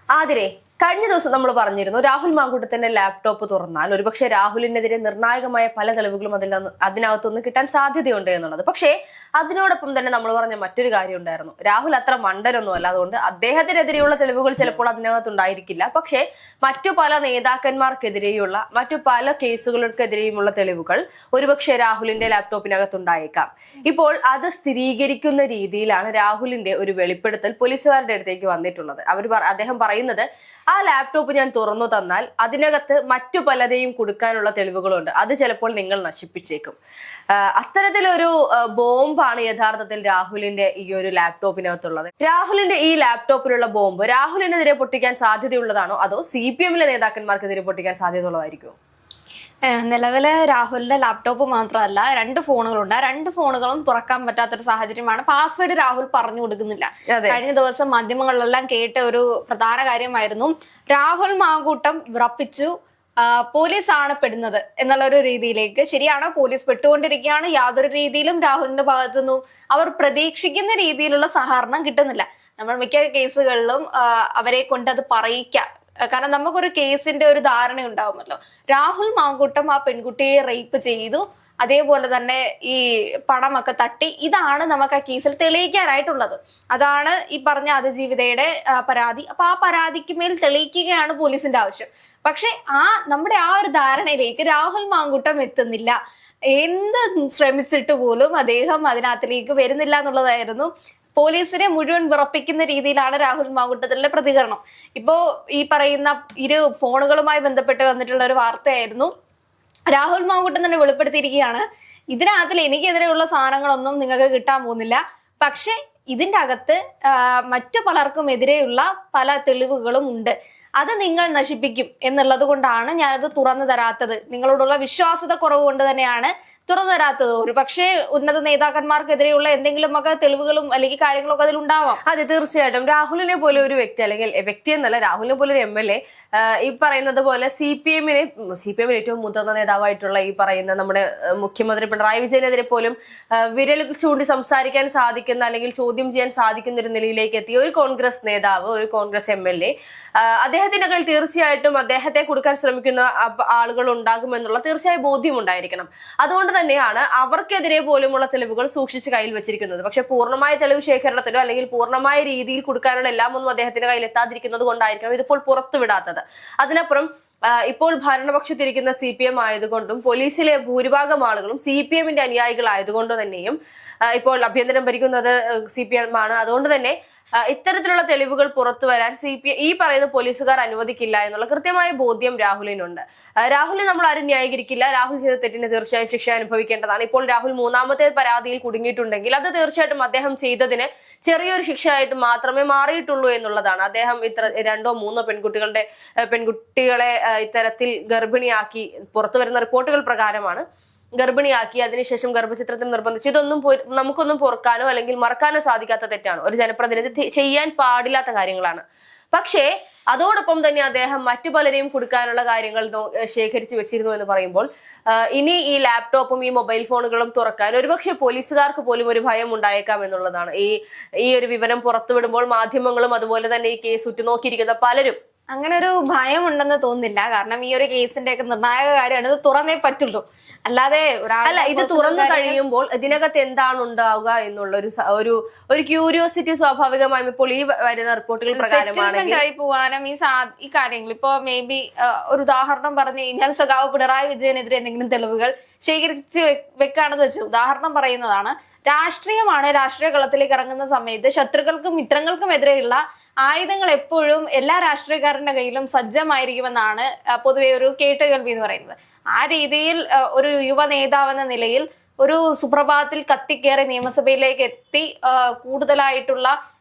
ആതിരെ, കഴിഞ്ഞ ദിവസം നമ്മൾ പറഞ്ഞിരുന്നു രാഹുൽ മാങ്കൂട്ടത്തിന്റെ ലാപ്ടോപ്പ് തുറന്നാൽ ഒരുപക്ഷെ രാഹുലിനെതിരെ നിർണായകമായ പല തെളിവുകളും അതിനകത്തുനിന്ന് കിട്ടാൻ സാധ്യതയുണ്ട് എന്നുള്ളത്. പക്ഷേ അതിനോടൊപ്പം തന്നെ നമ്മൾ പറഞ്ഞ മറ്റൊരു കാര്യം ഉണ്ടായിരുന്നു. രാഹുൽ അത്ര മണ്ടനൊന്നുമല്ല, അതുകൊണ്ട് അദ്ദേഹത്തിനെതിരെയുള്ള തെളിവുകൾ ചിലപ്പോൾ അതിനകത്തുണ്ടായിരിക്കില്ല. പക്ഷേ മറ്റു പല നേതാക്കന്മാർക്കെതിരെയുള്ള മറ്റു പല കേസുകൾക്കെതിരെയുമുള്ള തെളിവുകൾ ഒരുപക്ഷെ രാഹുലിന്റെ ലാപ്ടോപ്പിനകത്തുണ്ടായേക്കാം. ഇപ്പോൾ അത് സ്ഥിരീകരിക്കുന്ന രീതിയിലാണ് രാഹുലിന്റെ ഒരു വെളിപ്പെടുത്തൽ പോലീസുകാരുടെ അടുത്തേക്ക് വന്നിട്ടുള്ളത്. അദ്ദേഹം പറയുന്നത്, ആ ലാപ്ടോപ്പ് ഞാൻ തുറന്നു തന്നാൽ അതിനകത്ത് മറ്റു പലരെയും കൊടുക്കാനുള്ള തെളിവുകളുണ്ട്, അത് ചിലപ്പോൾ നിങ്ങൾ നശിപ്പിച്ചേക്കും. അത്തരത്തിലൊരു ബോംബാണ് യഥാർത്ഥത്തിൽ രാഹുലിന്റെ ഈ ഒരു ലാപ്ടോപ്പിനകത്തുള്ളത്. രാഹുലിന്റെ ഈ ലാപ്ടോപ്പിലുള്ള ബോംബ് രാഹുലിനെതിരെ പൊട്ടിക്കാൻ സാധ്യതയുള്ളതാണോ, അതോ CPM-ലെ നേതാക്കന്മാർക്കെതിരെ പൊട്ടിക്കാൻ സാധ്യതയുള്ളതായിരിക്കുമോ? നിലവില് രാഹുലിന്റെ ലാപ്ടോപ്പ് മാത്രമല്ല, 2 ഫോണുകളുണ്ട്. ആ 2 ഫോണുകളും തുറക്കാൻ പറ്റാത്തൊരു സാഹചര്യമാണ്. പാസ്വേഡ് രാഹുൽ പറഞ്ഞു കൊടുക്കുന്നില്ല. കഴിഞ്ഞ ദിവസം മാധ്യമങ്ങളിലെല്ലാം കേട്ട ഒരു പ്രധാന കാര്യമായിരുന്നു, രാഹുൽ മാങ്കൂട്ടം വിറപ്പിച്ചു പോലീസാണ് പെടുന്നത് എന്നുള്ള ഒരു രീതിയിലേക്ക്. ശരിയാണ്, പോലീസ് പെട്ടുകൊണ്ടിരിക്കുകയാണ്. യാതൊരു രീതിയിലും രാഹുലിന്റെ ഭാഗത്തു നിന്നും അവർ പ്രതീക്ഷിക്കുന്ന രീതിയിലുള്ള സഹകരണം കിട്ടുന്നില്ല. നമ്മൾ മിക്ക കേസുകളിലും അവരെ കൊണ്ട് അത് പറയിക്കാം. കാരണം നമുക്കൊരു കേസിന്റെ ഒരു ധാരണ ഉണ്ടാവുമല്ലോ. രാഹുൽ മാങ്കൂട്ടം ആ പെൺകുട്ടിയെ റേപ്പ് ചെയ്തു, അതേപോലെ തന്നെ ഈ പണമൊക്കെ തട്ടി, ഇതാണ് നമുക്ക് ആ കേസിൽ തെളിയിക്കാനായിട്ടുള്ളത്. അതാണ് ഈ പറഞ്ഞ അതിജീവിതയുടെ പരാതി. അപ്പൊ ആ പരാതിക്ക് മേൽ തെളിയിക്കുകയാണ് പോലീസിന്റെ ആവശ്യം. പക്ഷെ നമ്മുടെ ആ ഒരു ധാരണയിലേക്ക് രാഹുൽ മാങ്കൂട്ടം എത്തുന്നില്ല. എന്ത് ശ്രമിച്ചിട്ട് പോലും അദ്ദേഹം അതിനകത്തിലേക്ക് വരുന്നില്ല എന്നുള്ളതായിരുന്നു പോലീസിനെ മുഴുവൻ വിറപ്പിക്കുന്ന രീതിയിലാണ് രാഹുൽ മാങ്കൂട്ടത്തിന്റെ പ്രതികരണം. ഇപ്പോ ഈ പറയുന്ന 2 ഫോണുകളുമായി ബന്ധപ്പെട്ട് വന്നിട്ടുള്ള ഒരു വാർത്തയായിരുന്നു. രാഹുൽ മാങ്കൂട്ടം തന്നെ വെളിപ്പെടുത്തിയിരിക്കുകയാണ്, ഇതിനകത്തിൽ എനിക്കെതിരെയുള്ള സാധനങ്ങളൊന്നും നിങ്ങൾക്ക് കിട്ടാൻ പോകുന്നില്ല, പക്ഷെ ഇതിന്റെ അകത്ത് മറ്റു പലർക്കും എതിരെയുള്ള പല തെളിവുകളും ഉണ്ട്, അത് നിങ്ങൾ നശിപ്പിക്കും എന്നുള്ളത് കൊണ്ടാണ് ഞാനത് തുറന്നു തരാത്തത്. നിങ്ങളോടുള്ള വിശ്വാസത കുറവ് കൊണ്ട് തന്നെയാണ് തുറന്നു തരാത്തത്. ഒരു പക്ഷേ ഉന്നത നേതാക്കന്മാർക്കെതിരെയുള്ള എന്തെങ്കിലുമൊക്കെ തെളിവുകളും അല്ലെങ്കിൽ കാര്യങ്ങളൊക്കെ അതിൽ ഉണ്ടാവാം. അതെ, തീർച്ചയായിട്ടും. രാഹുലിനെ പോലെ ഒരു വ്യക്തി, അല്ലെങ്കിൽ വ്യക്തി എന്നല്ല, രാഹുലിനെ പോലെ ഒരു MLA ഈ പറയുന്നത് പോലെ CPM-ന് ഏറ്റവും മുതിർന്ന നേതാവായിട്ടുള്ള ഈ പറയുന്ന നമ്മുടെ മുഖ്യമന്ത്രി പിണറായി വിജയനെതിരെ പോലും വിരൽ ചൂണ്ടി സംസാരിക്കാൻ സാധിക്കുന്ന, അല്ലെങ്കിൽ ചോദ്യം ചെയ്യാൻ സാധിക്കുന്ന ഒരു നിലയിലേക്ക് എത്തിയ ഒരു കോൺഗ്രസ് നേതാവ്, ഒരു കോൺഗ്രസ് MLA, അദ്ദേഹത്തിന്റെ കയ്യിൽ തീർച്ചയായിട്ടും അദ്ദേഹത്തെ കൊടുക്കാൻ ശ്രമിക്കുന്ന ആളുകൾ ഉണ്ടാകുമെന്നുള്ള തീർച്ചയായും ബോധ്യം ഉണ്ടായിരിക്കണം. അതുകൊണ്ട് തന്നെയാണ് അവർക്കെതിരെ പോലുമുള്ള തെളിവുകൾ സൂക്ഷിച്ച് കയ്യിൽ വെച്ചിരിക്കുന്നത്. പക്ഷെ പൂർണ്ണമായ തെളിവ് ശേഖരണത്തിനോ അല്ലെങ്കിൽ പൂർണ്ണമായ രീതിയിൽ കൊടുക്കാനുള്ള എല്ലാം ഒന്നും അദ്ദേഹത്തിന്റെ കയ്യിൽ എത്താതിരിക്കുന്നത് കൊണ്ടായിരിക്കണം ഇതിപ്പോൾ പുറത്തുവിടാത്തത്. അതിനപ്പുറം ഇപ്പോൾ ഭരണപക്ഷത്തിരിക്കുന്ന CPM ആയതുകൊണ്ടും പോലീസിലെ ഭൂരിഭാഗം ആളുകളും CPM-ന്റെ അനുയായികളായതുകൊണ്ട് തന്നെയും ഇപ്പോൾ ആഭ്യന്തരം ഭരിക്കുന്നത് CPM ആണ്. അതുകൊണ്ട് തന്നെ ഇത്തരത്തിലുള്ള തെളിവുകൾ പുറത്തു വരാൻ ഈ പറയുന്ന പോലീസുകാർ അനുവദിക്കില്ല എന്നുള്ള കൃത്യമായ ബോധ്യം രാഹുലിനുണ്ട്. രാഹുലിനെ നമ്മൾ ആരും ന്യായീകരിക്കില്ല. രാഹുൽ ചെയ്ത തെറ്റിന് തീർച്ചയായും ശിക്ഷ അനുഭവിക്കേണ്ടതാണ്. ഇപ്പോൾ രാഹുൽ 3ാമത്തെ പരാതിയിൽ കുടുങ്ങിയിട്ടുണ്ടെങ്കിൽ അത് തീർച്ചയായിട്ടും അദ്ദേഹം ചെയ്തതിന് ചെറിയൊരു ശിക്ഷയായിട്ട് മാത്രമേ മാറിയിട്ടുള്ളൂ എന്നുള്ളതാണ്. അദ്ദേഹം 2 or 3 പെൺകുട്ടികളെ ഇത്തരത്തിൽ ഗർഭിണിയാക്കി, പുറത്തു വരുന്ന റിപ്പോർട്ടുകൾ പ്രകാരമാണ് ഗർഭിണിയാക്കി, അതിനുശേഷം ഗർഭചിത്രത്തിൽ നിർബന്ധിച്ചു. ഇതൊന്നും നമുക്കൊന്നും പൊറുക്കാനോ അല്ലെങ്കിൽ മറക്കാനോ സാധിക്കാത്ത തെറ്റാണ്. ഒരു ജനപ്രതിനിധി ചെയ്യാൻ പാടില്ലാത്ത കാര്യങ്ങളാണ്. പക്ഷേ അതോടൊപ്പം തന്നെ അദ്ദേഹം മറ്റു പലരെയും കൊടുക്കാനുള്ള കാര്യങ്ങൾ ശേഖരിച്ചു വെച്ചിരുന്നു എന്ന് പറയുമ്പോൾ ഇനി ഈ ലാപ്ടോപ്പും ഈ മൊബൈൽ ഫോണുകളും തുറക്കാൻ ഒരുപക്ഷെ പോലീസുകാർക്ക് പോലും ഒരു ഭയം ഉണ്ടായേക്കാം എന്നുള്ളതാണ്. ഈ ഒരു വിവരം പുറത്തുവിടുമ്പോൾ മാധ്യമങ്ങളും അതുപോലെ തന്നെ ഈ കേസ് ഉറ്റുനോക്കിയിരിക്കുന്ന പലരും അങ്ങനെ ഒരു ഭയം ഉണ്ടെന്ന് തോന്നുന്നില്ല. കാരണം ഈ ഒരു കേസിന്റെ ഒക്കെ നിർണായക കാര്യമാണ്, ഇത് തുറന്നേ പറ്റുള്ളൂ. അല്ലാതെ ഇത് തുറന്നു കഴിയുമ്പോൾ ഇതിനകത്ത് എന്താണ് ഉണ്ടാവുക എന്നുള്ള ഒരു ക്യൂരിയോസിറ്റി സ്വാഭാവികമായും ഇപ്പോൾ ഈ വരുന്ന റിപ്പോർട്ടുകൾ പ്രകാരമാണെങ്കിൽ പോവാനും ഈ കാര്യങ്ങൾ ഇപ്പൊ മേ ബി ഒരു ഉദാഹരണം പറഞ്ഞു കഴിഞ്ഞാൽ സഖാവ് പിണറായി വിജയനെതിരെ എന്തെങ്കിലും തെളിവുകൾ ശേഖരിച്ച് വെക്കാണെന്ന് വെച്ചു ഉദാഹരണം പറയുന്നതാണ്. രാഷ്ട്രീയമാണ്. രാഷ്ട്രീയ കളത്തിലേക്ക് ഇറങ്ങുന്ന സമയത്ത് ശത്രുക്കൾക്കും മിത്രങ്ങൾക്കും എതിരെയുള്ള ആയുധങ്ങൾ എപ്പോഴും എല്ലാ രാഷ്ട്രീയക്കാരുടെ കയ്യിലും സജ്ജമായിരിക്കുമെന്നാണ് പൊതുവെ ഒരു കേട്ടുകേൾവി എന്ന് പറയുന്നത്. ആ രീതിയിൽ ഒരു യുവ നേതാവെന്ന നിലയിൽ ഒരു സുപ്രഭാതത്തിൽ കത്തിക്കേറി നിയമസഭയിലേക്ക് എത്തി കൂടുതലായിട്ടുള്ള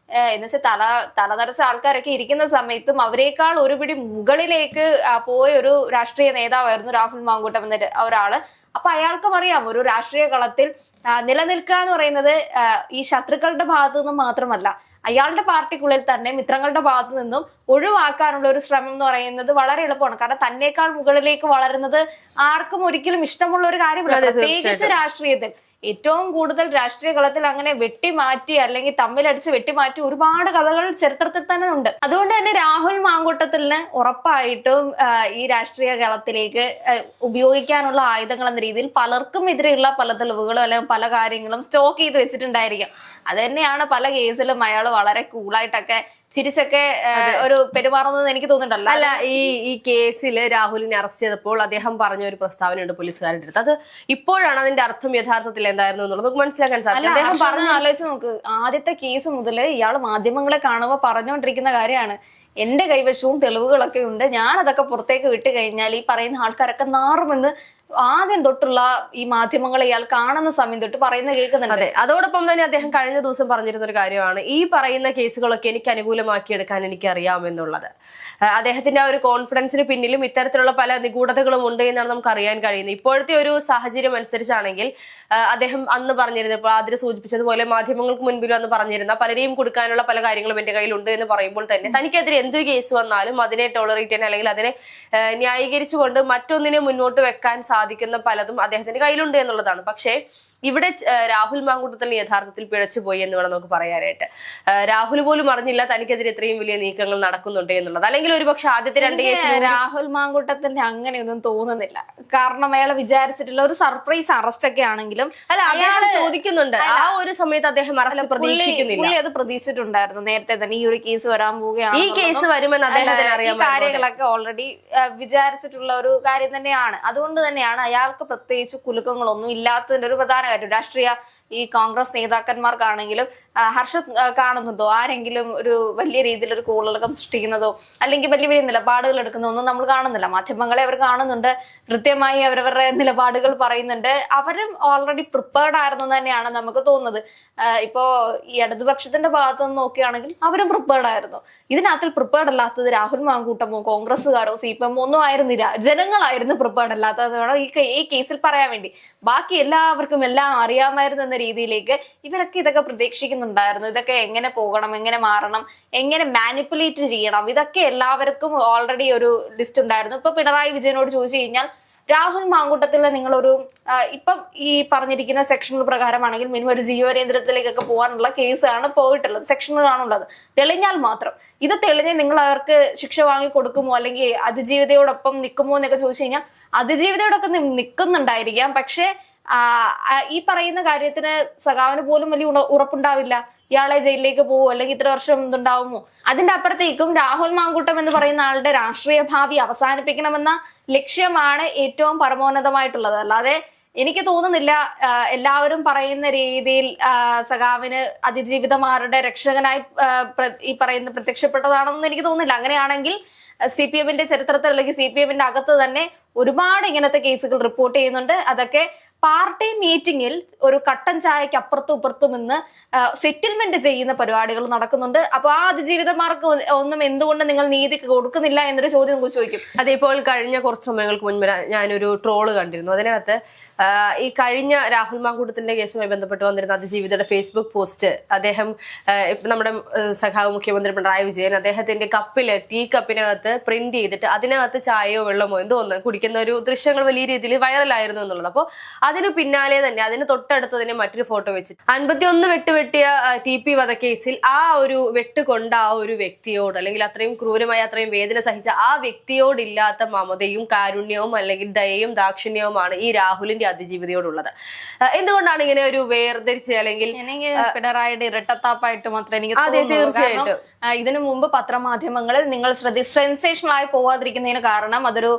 എന്നുവെച്ചാൽ തലനരച്ച ആൾക്കാരൊക്കെ ഇരിക്കുന്ന സമയത്തും അവരെക്കാൾ ഒരുപിടി മുകളിലേക്ക് പോയ ഒരു രാഷ്ട്രീയ നേതാവായിരുന്നു രാഹുൽ മാങ്കൂട്ടം എന്ന ഒരാള്. അപ്പൊ അയാൾക്കും അറിയാം, ഒരു രാഷ്ട്രീയ കളത്തിൽ നിലനിൽക്കുക എന്ന് പറയുന്നത് ഈ ശത്രുക്കളുടെ ഭാഗത്തു നിന്നും മാത്രമല്ല, അയാളുടെ പാർട്ടിക്കുള്ളിൽ തന്നെ മിത്രങ്ങളുടെ ഭാഗത്തു നിന്നും ഒഴിവാക്കാനുള്ള ഒരു ശ്രമം എന്ന് പറയുന്നത് വളരെ എളുപ്പമാണ്. കാരണം തന്നേക്കാൾ മുകളിലേക്ക് വളരുന്നത് ആർക്കും ഒരിക്കലും ഇഷ്ടമുള്ള ഒരു കാര്യമല്ല. പ്രത്യേകിച്ച് രാഷ്ട്രീയത്തിൽ ഏറ്റവും കൂടുതൽ രാഷ്ട്രീയ കളത്തിൽ അങ്ങനെ വെട്ടിമാറ്റി അല്ലെങ്കിൽ തമ്മിലടിച്ച് വെട്ടിമാറ്റി ഒരുപാട് കഥകൾ ചരിത്രത്തിൽ തന്നെ ഉണ്ട്. അതുകൊണ്ട് തന്നെ രാഹുൽ മാങ്കൂട്ടം മാങ്കൂട്ടത്തിന് ഉറപ്പായിട്ടും ഈ രാഷ്ട്രീയ കളത്തിലേക്ക് ഉപയോഗിക്കാനുള്ള ആയുധങ്ങൾ എന്ന രീതിയിൽ പലർക്കും എതിരെയുള്ള പല തെളിവുകളും അല്ലെങ്കിൽ പല കാര്യങ്ങളും സ്റ്റോക്ക് ചെയ്ത് വെച്ചിട്ടുണ്ടായിരിക്കും. അത് തന്നെയാണ് പല കേസിലും അയാൾ വളരെ കൂളായിട്ടൊക്കെ ചിരിച്ചൊക്കെ ഒരു പെരുമാറുന്നത് എനിക്ക് തോന്നുന്നുണ്ടല്ലോ. അല്ല, ഈ കേസിൽ രാഹുലിനെ അറസ്റ്റ് ചെയ്തപ്പോൾ അദ്ദേഹം പറഞ്ഞ ഒരു പ്രസ്താവനയുണ്ട് പോലീസുകാരുടെ അടുത്ത്. അത് ഇപ്പോഴാണ് അതിന്റെ അർത്ഥം യഥാർത്ഥത്തിൽ എന്തായിരുന്നു എന്നുള്ളത് നമുക്ക് മനസ്സിലാക്കാൻ സാധിക്കും. അദ്ദേഹം പറഞ്ഞു, ആലോചിച്ച് നോക്ക്, ആദ്യത്തെ കേസ് മുതൽ ഇയാൾ മാധ്യമങ്ങളെ കാണുമ്പോൾ പറഞ്ഞുകൊണ്ടിരിക്കുന്ന കാര്യമാണ്, എന്റെ കൈവശവും തെളിവുകളൊക്കെ ഉണ്ട്, ഞാൻ അതൊക്കെ പുറത്തേക്ക് വിട്ട് കഴിഞ്ഞാൽ ഈ പറയുന്ന ആൾക്കാരൊക്കെ നാറുമെന്ന് ആദ്യം തൊട്ടുള്ള ഈ മാധ്യമങ്ങളെ ഇയാൾ കാണുന്ന സമയം തൊട്ട് പറയുന്നത് കേൾക്കുന്നുണ്ട്. അതെ, അതോടൊപ്പം തന്നെ അദ്ദേഹം കഴിഞ്ഞ ദിവസം പറഞ്ഞിരുന്ന ഒരു കാര്യമാണ്, ഈ പറയുന്ന കേസുകളൊക്കെ എനിക്ക് അനുകൂലമാക്കി എടുക്കാൻ എനിക്ക് അറിയാമെന്നുള്ളത്. അദ്ദേഹത്തിന്റെ ആ ഒരു കോൺഫിഡൻസിന് പിന്നിലും ഇത്തരത്തിലുള്ള പല നിഗൂഢതകളും ഉണ്ട് എന്നാണ് നമുക്ക് അറിയാൻ കഴിയുന്നത്. ഇപ്പോഴത്തെ ഒരു സാഹചര്യം അനുസരിച്ചാണെങ്കിൽ അദ്ദേഹം അന്ന് പറഞ്ഞിരുന്നപ്പോൾ ആദ്യം സൂചിപ്പിച്ചതുപോലെ മാധ്യമങ്ങൾക്ക് മുൻപിൽ അന്ന് പറഞ്ഞിരുന്ന പലരെയും കൊടുക്കാനുള്ള പല കാര്യങ്ങളും എന്റെ കയ്യിലുണ്ട് എന്ന് പറയുമ്പോൾ തന്നെ തനിക്കെതിരെ എന്തൊരു കേസ് വന്നാലും അതിനെ ടോളറേറ്റ് ചെയ്യാൻ അല്ലെങ്കിൽ അതിനെ ന്യായീകരിച്ചുകൊണ്ട് മറ്റൊന്നിനെ മുന്നോട്ട് വെക്കാൻ സാധിക്കുന്ന പലതും അദ്ദേഹത്തിന്റെ കയ്യിലുണ്ട് എന്നുള്ളതാണ്. പക്ഷേ ഇവിടെ രാഹുൽ മാങ്കൂട്ടത്തിന് യഥാർത്ഥത്തിൽ പിഴച്ചുപോയി എന്ന് വേണം നമുക്ക് പറയാനായിട്ട്. രാഹുൽ പോലും അറിഞ്ഞില്ല തനിക്കെതിരെ ഇത്രയും വലിയ നീക്കങ്ങൾ നടക്കുന്നുണ്ട് എന്നുള്ളത്. അല്ലെങ്കിൽ ഒരുപക്ഷെ ആദ്യത്തെ 2 കേസ് രാഹുൽ മാങ്കൂട്ടത്തിന് അങ്ങനെയൊന്നും തോന്നുന്നില്ല. കാരണം അയാൾ വിചാരിച്ചിട്ടുള്ള ഒരു സർപ്രൈസ് അറസ്റ്റ് ഒക്കെ ആണെങ്കിലും അല്ല, അയാൾ ചോദിക്കുന്നുണ്ട്, ആ ഒരു സമയത്ത് അദ്ദേഹം അറസ്റ്റ് പ്രതീക്ഷിക്കുന്നില്ല. പുള്ളി അത് പ്രതീക്ഷിച്ചിട്ടുണ്ടായിരുന്നു നേരത്തെ തന്നെ, ഈ ഒരു കേസ് വരാൻ പോവുകയാണ്, ഈ കേസ് വരുമെന്ന് അദ്ദേഹത്തിന് അറിയാം. കാര്യങ്ങളൊക്കെ ഓൾറെഡി വിചാരിച്ചിട്ടുള്ള ഒരു കാര്യം തന്നെയാണ്. അതുകൊണ്ട് തന്നെയാണ് അയാൾക്ക് പ്രത്യേകിച്ച് കുലുക്കങ്ങളൊന്നും ഇല്ലാത്തതിന്റെ ഒരു പ്രധാന കാര്യം. രാഷ്ട്രീയ ഈ കോൺഗ്രസ് നേതാക്കന്മാർക്കാണെങ്കിലും ഹർഷത് കാണുന്നുണ്ടോ ആരെങ്കിലും ഒരു വലിയ രീതിയിൽ ഒരു കൂളകം സൃഷ്ടിക്കുന്നതോ അല്ലെങ്കിൽ വലിയ വലിയ നിലപാടുകൾ എടുക്കുന്നതോ ഒന്നും നമ്മൾ കാണുന്നില്ല. മാധ്യമങ്ങളെ അവർ കാണുന്നുണ്ട്, കൃത്യമായി അവരവരുടെ നിലപാടുകൾ പറയുന്നുണ്ട്. അവരും ഓൾറെഡി പ്രിപ്പയർഡ് ആയിരുന്നു തന്നെയാണ് നമുക്ക് തോന്നുന്നത്. ഇപ്പോ ഈ ഇടതുപക്ഷത്തിന്റെ ഭാഗത്ത് നിന്ന് നോക്കുകയാണെങ്കിൽ അവരും പ്രിപ്പയർഡ് ആയിരുന്നു. ഇതിനകത്തിൽ പ്രിപ്പയർഡ് അല്ലാത്തത് രാഹുൽ മാങ്കൂട്ടമോ കോൺഗ്രസ്സുകാരോ CPM ഒന്നും ആയിരുന്നില്ല, ജനങ്ങളായിരുന്നു പ്രിപ്പയർഡ് അല്ലാത്തത് വേണം ഈ കേസിൽ പറയാൻ വേണ്ടി. ബാക്കി എല്ലാവർക്കും എല്ലാം അറിയാമായിരുന്നു എന്ന രീതിയിലേക്ക് ഇവരൊക്കെ ഇതൊക്കെ പ്രതീക്ഷിക്കുന്നുണ്ടായിരുന്നു. ഇതൊക്കെ എങ്ങനെ പോകണം, എങ്ങനെ മാറണം, എങ്ങനെ മാനിപ്പുലേറ്റ് ചെയ്യണം, ഇതൊക്കെ എല്ലാവർക്കും ഓൾറെഡി ഒരു ലിസ്റ്റ് ഉണ്ടായിരുന്നു. ഇപ്പൊ പിണറായി വിജയനോട് ചോദിച്ചു കഴിഞ്ഞാൽ രാഹുൽ മാങ്കൂട്ടത്തിൽ നിങ്ങളൊരു ഇപ്പം ഈ പറഞ്ഞിരിക്കുന്ന സെക്ഷനുകൾ പ്രകാരമാണെങ്കിൽ മിനിമം ഒരു ജീവനേന്ദ്രത്തിലേക്കൊക്കെ പോകാനുള്ള കേസാണ് പോയിട്ടുള്ളത്, സെക്ഷനുകളാണുള്ളത്. തെളിഞ്ഞാൽ മാത്രം ഇത് തെളിഞ്ഞ് നിങ്ങൾ അവർക്ക് ശിക്ഷ വാങ്ങി കൊടുക്കുമോ അല്ലെങ്കിൽ അതിജീവിതയോടൊപ്പം നിൽക്കുമോ എന്നൊക്കെ ചോദിച്ചു കഴിഞ്ഞാൽ അതിജീവിതയോടൊപ്പം നിൽക്കുന്നുണ്ടായിരിക്കാം. പക്ഷെ ഈ പറയുന്ന കാര്യത്തിന് സഖാവിന് പോലും വലിയ ഉറപ്പുണ്ടാവില്ല. ഇയാളെ ജയിലിലേക്ക് പോവോ അല്ലെങ്കിൽ ഇത്ര വർഷം ഇതുണ്ടാവുമോ? അതിന്റെ അപ്പുറത്തേക്കും രാഹുൽ മാങ്കൂട്ടം എന്ന് പറയുന്ന ആളുടെ രാഷ്ട്രീയ ഭാവി അവസാനിപ്പിക്കണമെന്ന ലക്ഷ്യമാണ് ഏറ്റവും പരമോന്നതമായിട്ടുള്ളത്. അല്ലാതെ എനിക്ക് തോന്നുന്നില്ല എല്ലാവരും പറയുന്ന രീതിയിൽ സഖാവിന് അതിജീവിതമാരുടെ രക്ഷകനായി ഈ പറയുന്ന പ്രത്യക്ഷപ്പെട്ടതാണെന്ന് എനിക്ക് തോന്നുന്നില്ല. അങ്ങനെയാണെങ്കിൽ CPM-ന്റെ ചരിത്രത്തിൽ അല്ലെങ്കിൽ CPM-ന്റെ അകത്ത് തന്നെ ഒരുപാട് ഇങ്ങനത്തെ കേസുകൾ റിപ്പോർട്ട് ചെയ്യുന്നുണ്ട്. അതൊക്കെ പാർട്ടി മീറ്റിംഗിൽ ഒരു കട്ടൻ ചായക്ക് അപ്പുറത്തും ഇപ്പുറത്തും നിന്ന് സെറ്റിൽമെന്റ് ചെയ്യുന്ന പരിപാടികൾ നടക്കുന്നുണ്ട്. അപ്പൊ ആ അതിജീവിതമാർക്ക് ഒന്നും എന്തുകൊണ്ട് നിങ്ങൾ നീതി കൊടുക്കുന്നില്ല എന്നൊരു ചോദ്യം നമുക്ക് ചോദിക്കും. അതേപോലെ കഴിഞ്ഞ കുറച്ച് സമയങ്ങൾക്ക് മുൻപ് ഞാനൊരു ട്രോള് കണ്ടിരുന്നു. അതിനകത്ത് ഈ കഴിഞ്ഞ രാഹുൽ മാങ്കൂട്ടത്തിന്റെ കേസുമായി ബന്ധപ്പെട്ട് വന്നിരുന്ന അതിജീവിതയുടെ ഫേസ്ബുക്ക് പോസ്റ്റ് അദ്ദേഹം നമ്മുടെ സഖാവ് മുഖ്യമന്ത്രി പിണറായി വിജയൻ അദ്ദേഹത്തിന്റെ കപ്പില് ടീ കപ്പിനകത്ത് പ്രിന്റ് ചെയ്തിട്ട് അതിനകത്ത് ചായയോ വെള്ളമോ എന്തോ ഒന്ന് കുടിക്കുന്ന ഒരു ദൃശ്യങ്ങൾ വലിയ രീതിയിൽ വൈറലായിരുന്നു എന്നുള്ളത്. അപ്പോൾ അതിന് പിന്നാലെ തന്നെ അതിന് തൊട്ടടുത്തതിനെ മറ്റൊരു ഫോട്ടോ വെച്ചിട്ട് 51 വെട്ടുവെട്ടിയ TP വധക്കേസിൽ ആ ഒരു വെട്ട് കൊണ്ട ആ ഒരു വ്യക്തിയോട് അല്ലെങ്കിൽ അത്രയും ക്രൂരമായ അത്രയും വേദന സഹിച്ച ആ വ്യക്തിയോടില്ലാത്ത മമതയും കാരുണ്യവും അല്ലെങ്കിൽ ദയയും ദാക്ഷിണ്യവുമാണ് ഈ രാഹുലിന്റെ അതിജീവിതയോടുള്ളത്. എന്തുകൊണ്ടാണ് ഇങ്ങനെ ഒരു വേർതിരിച്ച് അല്ലെങ്കിൽ പിണറായിയുടെ ഇരട്ടത്താപ്പായിട്ട് മാത്രമേ എനിക്ക് തോന്നുന്നു. ഇതിനു മുമ്പ് പത്രമാധ്യമങ്ങളിൽ നിങ്ങൾ സെൻസേഷണൽ ആയി പോവാതിരിക്കുന്നതിന് കാരണം അതൊരു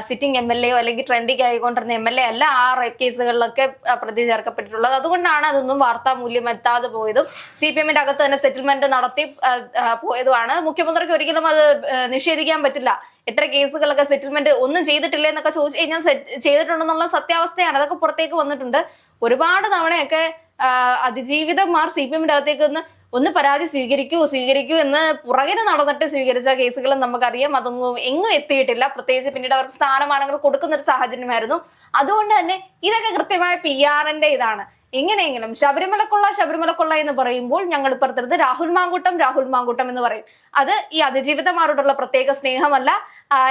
സിറ്റിംഗ് MLA അല്ലെങ്കിൽ ട്രെൻഡിങ് ആയിക്കൊണ്ടിരുന്ന MLA അല്ല ആ റേപ്പ് കേസുകളിലൊക്കെ പ്രതി ചേർക്കപ്പെട്ടിട്ടുള്ളത്. അതുകൊണ്ടാണ് അതൊന്നും വാർത്താ മൂല്യം എത്താതെ പോയതും CPM-ന്റെ അകത്ത് തന്നെ സെറ്റിൽമെന്റ് നടത്തി പോയതുമാണ്. മുഖ്യമന്ത്രിക്ക് ഒരിക്കലും അത് നിഷേധിക്കാൻ പറ്റില്ല. എത്ര കേസുകളൊക്കെ സെറ്റിൽമെന്റ് ഒന്നും ചെയ്തിട്ടില്ല എന്നൊക്കെ ചോദിച്ചു കഴിഞ്ഞാൽ ചെയ്തിട്ടുണ്ടെന്നുള്ള സത്യാവസ്ഥയാണ്. അതൊക്കെ പുറത്തേക്ക് വന്നിട്ടുണ്ട്. ഒരുപാട് തവണയൊക്കെ അതിജീവിതന്മാർ CPM-ന്റെ അകത്തേക്ക് ഒന്ന് പരാതി സ്വീകരിക്കൂ എന്ന് പുറകിന് നടന്നിട്ട് സ്വീകരിച്ച കേസുകളും നമുക്കറിയാം. അതൊന്നും എങ്ങും എത്തിയിട്ടില്ല. പ്രത്യേകിച്ച് പിന്നീട് അവർക്ക് സ്ഥാനമാനങ്ങൾ കൊടുക്കുന്ന ഒരു സാഹചര്യമായിരുന്നു. അതുകൊണ്ട് തന്നെ ഇതൊക്കെ കൃത്യമായ PR-ന്റെ ഇതാണ്. എങ്ങനെയെങ്കിലും ശബരിമലക്കൊള്ള എന്ന് പറയുമ്പോൾ ഞങ്ങൾ ഇപ്പുറത്തത് രാഹുൽ മാങ്കൂട്ടം എന്ന് പറയും. അത് ഈ അതിജീവിതമാരോടുള്ള പ്രത്യേക സ്നേഹമല്ല.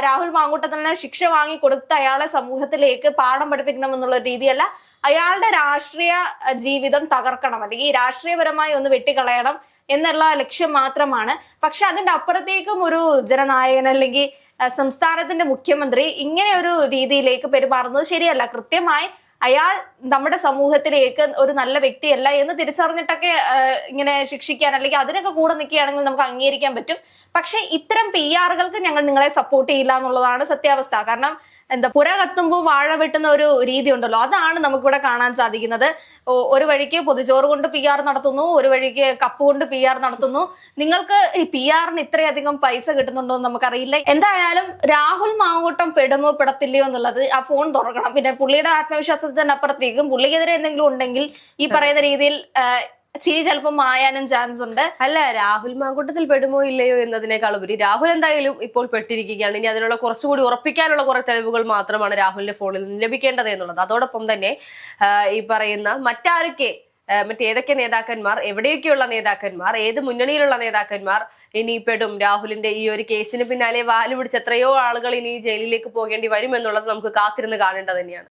രാഹുൽ മാങ്കൂട്ടത്തിന് ശിക്ഷ വാങ്ങി കൊടുത്ത് അയാളെ സമൂഹത്തിലേക്ക് പാഠം പഠിപ്പിക്കണം എന്നുള്ള രീതിയല്ല. അയാളുടെ രാഷ്ട്രീയ ജീവിതം തകർക്കണം അല്ലെങ്കിൽ രാഷ്ട്രീയപരമായി ഒന്ന് വെട്ടിക്കളയണം എന്നുള്ള ലക്ഷ്യം മാത്രമാണ്. പക്ഷെ അതിന്റെ അപ്പുറത്തേക്കും ഒരു ജനനായകൻ അല്ലെങ്കിൽ സംസ്ഥാനത്തിന്റെ മുഖ്യമന്ത്രി ഇങ്ങനെ ഒരു രീതിയിലേക്ക് പെരുമാറുന്നത് ശരിയല്ല. കൃത്യമായി അയാൾ നമ്മുടെ സമൂഹത്തിലേക്ക് ഒരു നല്ല വ്യക്തിയല്ല എന്ന് തിരിച്ചറിഞ്ഞിട്ടൊക്കെ ഇങ്ങനെ ശിക്ഷിക്കാൻ അല്ലെങ്കിൽ അതിനൊക്കെ കൂടെ നിൽക്കുകയാണെങ്കിൽ നമുക്ക് അംഗീകരിക്കാൻ പറ്റും. പക്ഷെ ഇത്തരം PR-കൾക്ക് ഞങ്ങൾ നിങ്ങളെ സപ്പോർട്ട് ചെയ്യില്ല എന്നുള്ളതാണ് സത്യാവസ്ഥ. കാരണം പുര കത്തുമ്പോൾ വാഴ വെട്ടുന്ന ഒരു രീതി ഉണ്ടല്ലോ, അതാണ് നമുക്കിവിടെ കാണാൻ സാധിക്കുന്നത്. ഒരു വഴിക്ക് പൊതിച്ചോറ് കൊണ്ട് PR നടത്തുന്നു, ഒരു വഴിക്ക് കപ്പ് കൊണ്ട് PR നടത്തുന്നു. നിങ്ങൾക്ക് ഈ PR-ന് ഇത്രയധികം പൈസ കിട്ടുന്നുണ്ടോ എന്ന് നമുക്കറിയില്ല. എന്തായാലും രാഹുൽ മാങ്കൂട്ടം പെടുമോ പെടത്തില്ലയോ എന്നുള്ളത് ആ ഫോൺ തുറക്കണം. പിന്നെ പുള്ളിയുടെ ആത്മവിശ്വാസത്തിനപ്പുറത്തേക്കും പുള്ളിക്കെതിരെ എന്തെങ്കിലും ഉണ്ടെങ്കിൽ ഈ പറയുന്ന രീതിയിൽ ചിരി ചിലപ്പോൾ മായാനും ചാൻസ് ഉണ്ട്. അല്ല, രാഹുൽ മാങ്കൂട്ടത്തിൽ പെടുമോ ഇല്ലയോ എന്നതിനേക്കാൾ ഉപരി രാഹുൽ എന്തായാലും ഇപ്പോൾ പെട്ടിരിക്കുകയാണ്. ഇനി അതിനുള്ള കുറച്ചുകൂടി ഉറപ്പിക്കാനുള്ള കുറെ തെളിവുകൾ മാത്രമാണ് രാഹുലിന്റെ ഫോണിൽ നിന്ന് ലഭിക്കേണ്ടത് എന്നുള്ളത്. അതോടൊപ്പം തന്നെ ഈ പറയുന്ന മറ്റേതൊക്കെ നേതാക്കന്മാർ, എവിടെയൊക്കെയുള്ള നേതാക്കന്മാർ, ഏത് മുന്നണിയിലുള്ള നേതാക്കന്മാർ ഇനി പെടും രാഹുലിന്റെ ഈ ഒരു കേസിന് പിന്നാലെ വാല് പിടിച്ച് എത്രയോ ആളുകൾ ഇനി ജയിലിലേക്ക് പോകേണ്ടി വരും എന്നുള്ളത് നമുക്ക് കാത്തിരുന്ന് കാണേണ്ടത് തന്നെയാണ്.